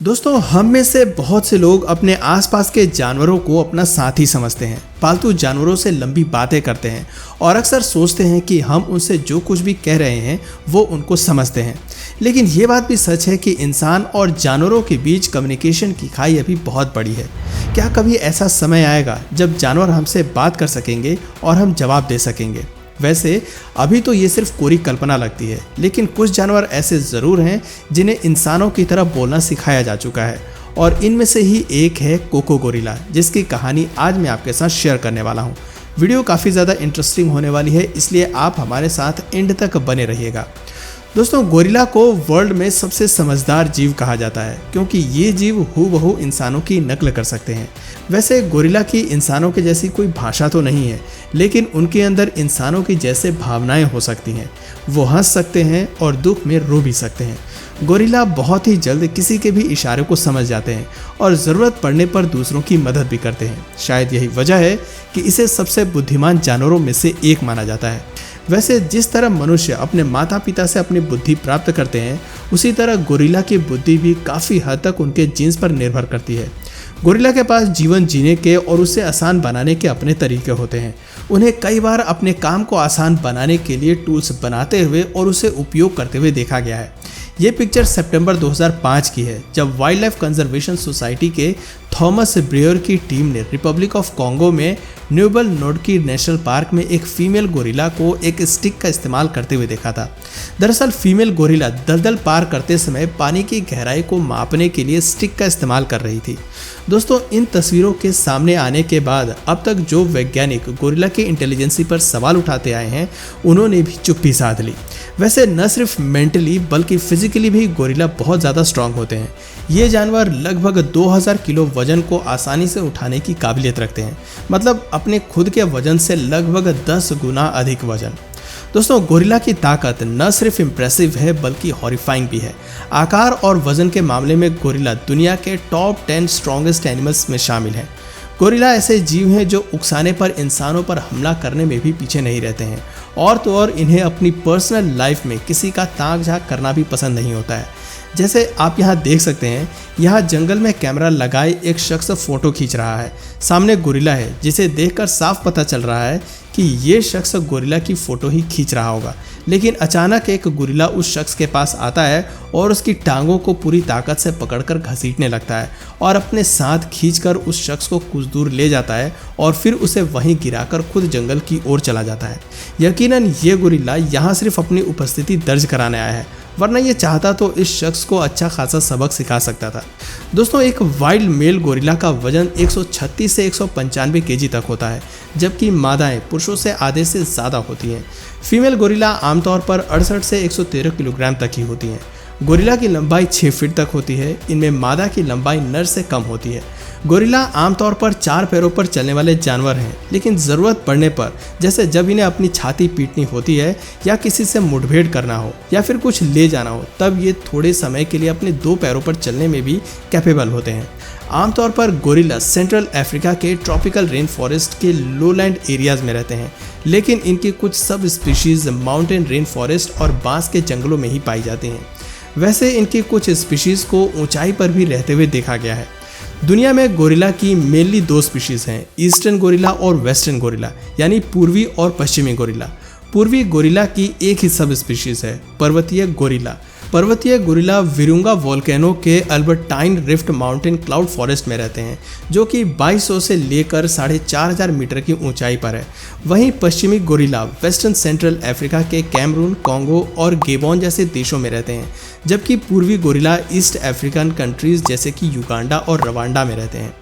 दोस्तों, हम में से बहुत से लोग अपने आसपास के जानवरों को अपना साथी समझते हैं। पालतू जानवरों से लंबी बातें करते हैं और अक्सर सोचते हैं कि हम उनसे जो कुछ भी कह रहे हैं वो उनको समझते हैं। लेकिन ये बात भी सच है कि इंसान और जानवरों के बीच कम्युनिकेशन की खाई अभी बहुत बड़ी है। क्या कभी ऐसा समय आएगा जब जानवर हमसे बात कर सकेंगे और हम जवाब दे सकेंगे? वैसे अभी तो ये सिर्फ कोरी कल्पना लगती है, लेकिन कुछ जानवर ऐसे ज़रूर हैं जिन्हें इंसानों की तरह बोलना सिखाया जा चुका है और इनमें से ही एक है कोको गोरिल्ला, जिसकी कहानी आज मैं आपके साथ शेयर करने वाला हूँ। वीडियो काफ़ी ज़्यादा इंटरेस्टिंग होने वाली है, इसलिए आप हमारे साथ एंड तक बने रहिएगा। दोस्तों, गोरिल्ला को वर्ल्ड में सबसे समझदार जीव कहा जाता है क्योंकि ये जीव हूबहू इंसानों की नकल कर सकते हैं। वैसे गोरिल्ला की इंसानों के जैसी कोई भाषा तो नहीं है, लेकिन उनके अंदर इंसानों की जैसे भावनाएं हो सकती हैं। वो हंस सकते हैं और दुख में रो भी सकते हैं। गोरिल्ला बहुत ही जल्द किसी के भी इशारे को समझ जाते हैं और ज़रूरत पड़ने पर दूसरों की मदद भी करते हैं। शायद यही वजह है कि इसे सबसे बुद्धिमान जानवरों में से एक माना जाता है। वैसे जिस तरह मनुष्य अपने माता पिता से अपनी बुद्धि प्राप्त करते हैं, उसी तरह गोरिल्ला की बुद्धि भी काफ़ी हद तक उनके जीन्स पर निर्भर करती है। गोरिल्ला के पास जीवन जीने के और उसे आसान बनाने के अपने तरीके होते हैं। उन्हें कई बार अपने काम को आसान बनाने के लिए टूल्स बनाते हुए और उसे उपयोग करते हुए देखा गया है। ये पिक्चर सितंबर 2005 की है, जब वाइल्ड लाइफ कंजर्वेशन सोसाइटी के थॉमस ब्रेयर की टीम ने रिपब्लिक ऑफ कॉन्गो में न्यूबल नोडकी नेशनल पार्क में एक फीमेल गोरिल्ला को एक स्टिक का इस्तेमाल करते हुए देखा था। दरअसल फीमेल गोरिल्ला दलदल पार करते समय पानी की गहराई को मापने के लिए स्टिक का इस्तेमाल कर रही थी। दोस्तों, इन तस्वीरों के सामने आने के बाद अब तक जो वैज्ञानिक गोरिल्ला की इंटेलिजेंसी पर सवाल उठाते आए हैं, उन्होंने भी चुप्पी साध ली। वैसे न सिर्फ मेंटली बल्कि फिजिकली भी गोरिल्ला बहुत ज़्यादा स्ट्रांग होते हैं। ये जानवर लगभग 2000 किलो वजन को आसानी से उठाने की काबिलियत रखते हैं, मतलब अपने खुद के वजन से लगभग 10 गुना अधिक वजन। दोस्तों, गोरिल्ला की ताकत न सिर्फ इम्प्रेसिव है बल्कि हॉरिफाइंग भी है। आकार और वजन के मामले में गोरिल्ला दुनिया के टॉप 10 स्ट्रॉन्गेस्ट एनिमल्स में शामिल हैं। गोरिल्ला ऐसे जीव हैं जो उकसाने पर इंसानों पर हमला करने में भी पीछे नहीं रहते हैं, और तो और इन्हें अपनी पर्सनल लाइफ में किसी का ताक झांक करना भी पसंद नहीं होता है। जैसे आप यहाँ देख सकते हैं, यहाँ जंगल में कैमरा लगाए एक शख्स फोटो खींच रहा है। सामने गोरिल्ला है जिसे देखकर साफ पता चल रहा है कि ये शख्स गोरिल्ला की फ़ोटो ही खींच रहा होगा। लेकिन अचानक एक गोरिल्ला उस शख्स के पास आता है और उसकी टांगों को पूरी ताकत से पकड़कर घसीटने लगता है और अपने साथ खींचकर उस शख्स को कुछ दूर ले जाता है और फिर उसे वहीं गिराकर खुद जंगल की ओर चला जाता है। यकीनन ये गोरिल्ला यहाँ सिर्फ अपनी उपस्थिति दर्ज कराने आया है, वरना ये चाहता तो इस शख्स को अच्छा खासा सबक सिखा सकता था। दोस्तों, एक वाइल्ड मेल गोरिल्ला का वजन 136 से 195 केजी तक होता है, जबकि मादाएं पुरुषों से आधे से ज़्यादा होती हैं। फीमेल गोरिल्ला आमतौर पर 68 से 113 किलोग्राम तक ही होती हैं। गोरिल्ला की लंबाई 6 फीट तक होती है। इनमें मादा की लंबाई नर से कम होती है। गोरिल्ला आमतौर पर 4 पैरों पर चलने वाले जानवर हैं, लेकिन ज़रूरत पड़ने पर, जैसे जब इन्हें अपनी छाती पीटनी होती है या किसी से मुठभेड़ करना हो या फिर कुछ ले जाना हो, तब ये थोड़े समय के लिए अपने 2 पैरों पर चलने में भी कैपेबल होते हैं। आमतौर पर गोरिल्ला सेंट्रल अफ्रीका के ट्रॉपिकल रेन फॉरेस्ट के लोलैंड एरियाज में रहते हैं, लेकिन इनकी कुछ सब स्पीशीज माउंटेन रेन फॉरेस्ट और बांस के जंगलों में ही पाई जाती हैं। वैसे इनकी कुछ स्पीशीज को ऊंचाई पर भी रहते हुए देखा गया है। दुनिया में गोरिल्ला की मेनली 2 स्पीशीज हैं, ईस्टर्न गोरिल्ला और वेस्टर्न गोरिल्ला, यानी पूर्वी और पश्चिमी गोरिल्ला। पूर्वी गोरिल्ला की एक ही सब स्पीशीज है, पर्वतीय गोरिल्ला। पर्वतीय गोरिल्ला विरुंगा वोल्केनो के अल्बर्टाइन रिफ्ट माउंटेन क्लाउड फॉरेस्ट में रहते हैं, जो कि 2200 से लेकर 4500 मीटर की ऊंचाई पर है। वहीं पश्चिमी गोरिल्ला वेस्टर्न सेंट्रल अफ्रीका के कैमरून, कॉन्गो और गेबॉन जैसे देशों में रहते हैं, जबकि पूर्वी गोरिल्ला ईस्ट अफ्रीकन कंट्रीज जैसे कि युगांडा और रवांडा में रहते हैं।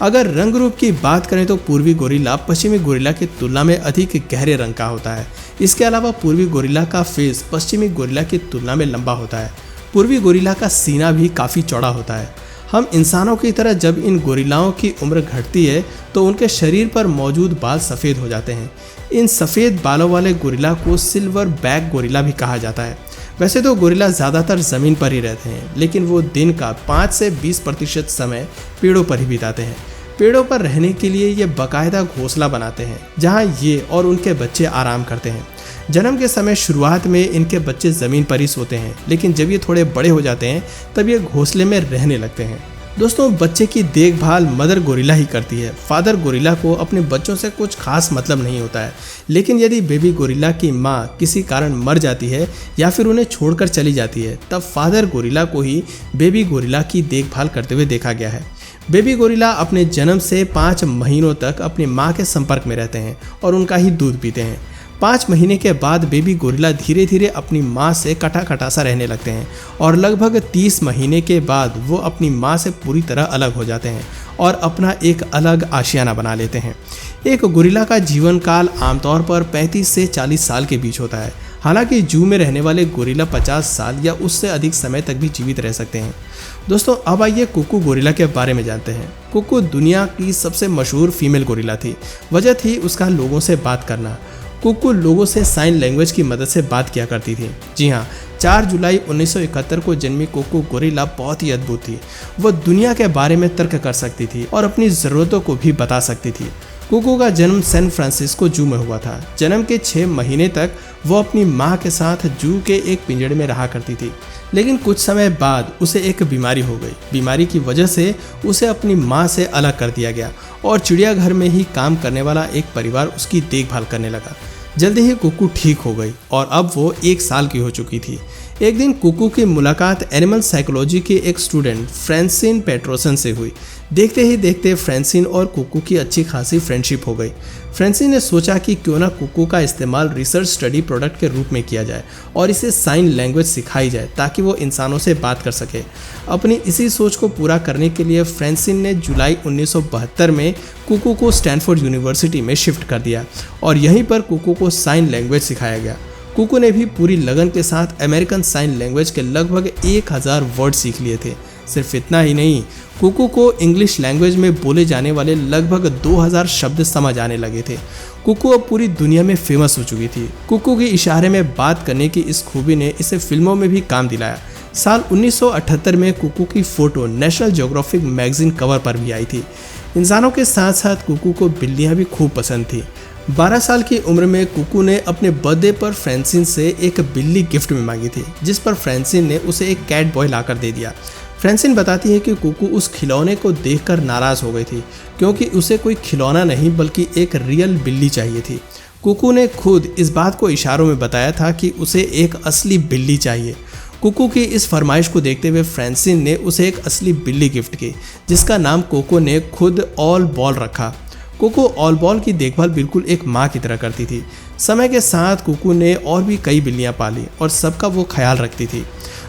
अगर रंग रूप की बात करें तो पूर्वी गोरिल्ला पश्चिमी गोरिल्ला की तुलना में अधिक गहरे रंग का होता है। इसके अलावा पूर्वी गोरिल्ला का फेस पश्चिमी गोरिल्ला की तुलना में लंबा होता है। पूर्वी गोरिल्ला का सीना भी काफ़ी चौड़ा होता है। हम इंसानों की तरह जब इन गोरिल्लाओं की उम्र घटती है तो उनके शरीर पर मौजूद बाल सफ़ेद हो जाते हैं। इन सफ़ेद बालों वाले गोरिल्ला को सिल्वर बैक गोरिल्ला भी कहा जाता है। वैसे तो गोरिल्ला ज़्यादातर ज़मीन पर ही रहते हैं, लेकिन वो दिन का 5 से 20% समय पेड़ों पर ही बिताते हैं। पेड़ों पर रहने के लिए ये बाकायदा घोंसला बनाते हैं, जहाँ ये और उनके बच्चे आराम करते हैं। जन्म के समय शुरुआत में इनके बच्चे ज़मीन पर ही सोते हैं, लेकिन जब ये थोड़े बड़े हो जाते हैं तब ये घोंसले में रहने लगते हैं। दोस्तों, बच्चे की देखभाल मदर गोरिल्ला ही करती है। फादर गोरिल्ला को अपने बच्चों से कुछ खास मतलब नहीं होता है, लेकिन यदि बेबी गोरिल्ला की माँ किसी कारण मर जाती है या फिर उन्हें छोड़कर चली जाती है, तब फादर गोरिल्ला को ही बेबी गोरिल्ला की देखभाल करते हुए देखा गया है। बेबी गोरिल्ला अपने जन्म से 5 महीनों तक अपनी माँ के संपर्क में रहते हैं और उनका ही दूध पीते हैं। 5 महीने के बाद बेबी गोरिल्ला धीरे धीरे अपनी माँ से कटा सा रहने लगते हैं और लगभग 30 महीने के बाद वो अपनी माँ से पूरी तरह अलग हो जाते हैं और अपना एक अलग आशियाना बना लेते हैं। एक गोरिल्ला का जीवन काल आमतौर पर 35 से 40 साल के बीच होता है। हालांकि जू में रहने वाले गोरिल्ला 50 साल या उससे अधिक समय तक भी जीवित रह सकते हैं। दोस्तों, अब आइए कुकू गोरिल्ला के बारे में जानते हैं। कुकू दुनिया की सबसे मशहूर फीमेल गोरिल्ला थी। वजह थी उसका लोगों से बात करना। कुकू लोगों से साइन लैंग्वेज की मदद से बात किया करती थी। जी हाँ, 4 जुलाई 1971 को जन्मी कुकू गोरिल्ला बहुत ही अद्भुत थी। वह दुनिया के बारे में तर्क कर सकती थी और अपनी ज़रूरतों को भी बता सकती थी। कुकू का जन्म सैन फ्रांसिस्को जू में हुआ था। जन्म के 6 महीने तक वो अपनी माँ के साथ जू के एक पिंजड़े में रहा करती थी, लेकिन कुछ समय बाद उसे एक बीमारी हो गई। बीमारी की वजह से उसे अपनी माँ से अलग कर दिया गया और चिड़ियाघर में ही काम करने वाला एक परिवार उसकी देखभाल करने लगा। जल्दी ही कुकू ठीक हो गई और अब वो 1 साल की हो चुकी थी। एक दिन कुकू की मुलाकात एनिमल साइकोलॉजी के एक स्टूडेंट फ्रांसिन पेट्रोसन से हुई। देखते ही देखते फ्रांसिन और कुकू की अच्छी खासी फ्रेंडशिप हो गई। फ्रांसिन ने सोचा कि क्यों ना कुकू का इस्तेमाल रिसर्च स्टडी प्रोडक्ट के रूप में किया जाए और इसे साइन लैंग्वेज सिखाई जाए ताकि वो इंसानों से बात कर सके। अपनी इसी सोच को पूरा करने के लिए फ्रांसिन ने जुलाई 1972 में कुकू को स्टैनफोर्ड यूनिवर्सिटी में शिफ्ट कर दिया और यहीं पर कुकू को साइन लैंग्वेज सिखाया गया। कुकू ने भी पूरी लगन के साथ अमेरिकन साइन लैंग्वेज के लगभग 1000 वर्ड सीख लिए थे। सिर्फ इतना ही नहीं, कुकू को इंग्लिश लैंग्वेज में बोले जाने वाले लगभग 2000 शब्द समझ आने लगे थे। कुकू अब पूरी दुनिया में फेमस हो चुकी थी। कुकू की इशारे में बात करने की इस खूबी ने इसे फिल्मों में भी काम दिलाया। साल 1978 में कुकू की photo national geographic magazine cover पर भी आई थी। इंसानों के साथ साथ कुकू को बिल्लियाँ भी खूब पसंद थी। 12 साल की उम्र में कुकू ने अपने बर्थडे पर फ्रांसिन से एक बिल्ली गिफ्ट में मांगी थी, जिस पर फ्रांसिन ने उसे एक कैट बॉय लाकर दे दिया। फ्रांसिन बताती है कि कुकू उस खिलौने को देखकर नाराज हो गई थी, क्योंकि उसे कोई खिलौना नहीं बल्कि एक रियल बिल्ली चाहिए थी। कुकू ने खुद इस बात को इशारों में बताया था कि उसे एक असली बिल्ली चाहिए। कुकू की इस फरमाइश को देखते हुए फ्रांसिन ने उसे एक असली बिल्ली गिफ्ट की, जिसका नाम कोको ने खुद ऑल बॉल रखा। कुकू ऑल बॉल की देखभाल बिल्कुल एक माँ की तरह करती थी। समय के साथ कुकू ने और भी कई बिल्लियाँ पाली और सबका वो ख्याल रखती थी।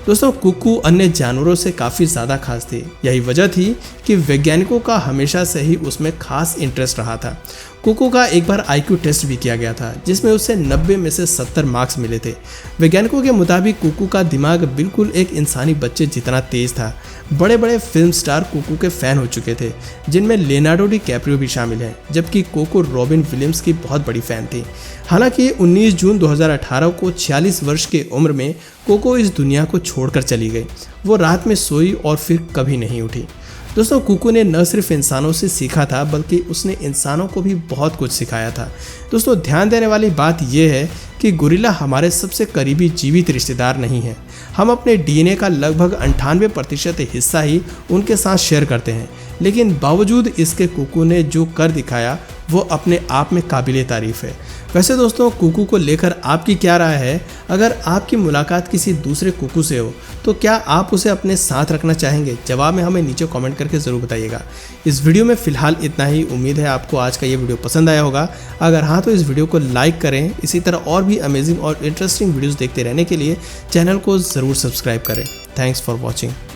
दोस्तों, कुकू अन्य जानवरों से काफ़ी ज़्यादा खास थी। यही वजह थी कि वैज्ञानिकों का हमेशा से ही उसमें खास इंटरेस्ट रहा था। कुकू का एक बार IQ टेस्ट भी किया गया था, जिसमें उसे 90 में से 70 मार्क्स मिले थे। वैज्ञानिकों के मुताबिक कुकू का दिमाग बिल्कुल एक इंसानी बच्चे जितना तेज था। बड़े बड़े फिल्म स्टार कुकू के फ़ैन हो चुके थे, जिनमें लियोनार्डो डिकैप्रियो भी शामिल हैं, जबकि कोको रॉबिन विलियम्स की बहुत बड़ी फ़ैन थी। हालांकि 19 जून 2018 को 46 वर्ष की उम्र में कोको इस दुनिया को छोड़कर चली गई। वो रात में सोई और फिर कभी नहीं उठी। दोस्तों, कुकू ने न सिर्फ इंसानों से सीखा था, बल्कि उसने इंसानों को भी बहुत कुछ सिखाया था। दोस्तों, ध्यान देने वाली बात यह है कि गोरिल्ला हमारे सबसे करीबी जीवित रिश्तेदार नहीं है। हम अपने DNA का लगभग 98% हिस्सा ही उनके साथ शेयर करते हैं, लेकिन बावजूद इसके कुकू ने जो कर दिखाया वो अपने आप में काबिले तारीफ़ है। वैसे दोस्तों, कुकू को लेकर आपकी क्या राय है? अगर आपकी मुलाकात किसी दूसरे कुकू से हो तो क्या आप उसे अपने साथ रखना चाहेंगे? जवाब में हमें नीचे कमेंट करके ज़रूर बताइएगा। इस वीडियो में फ़िलहाल इतना ही। उम्मीद है आपको आज का ये वीडियो पसंद आया होगा। अगर हाँ तो इस वीडियो को लाइक करें। इसी तरह और भी अमेजिंग और इंटरेस्टिंग वीडियोज़ देखते रहने के लिए चैनल को ज़रूर सब्सक्राइब करें। Thanks for watching.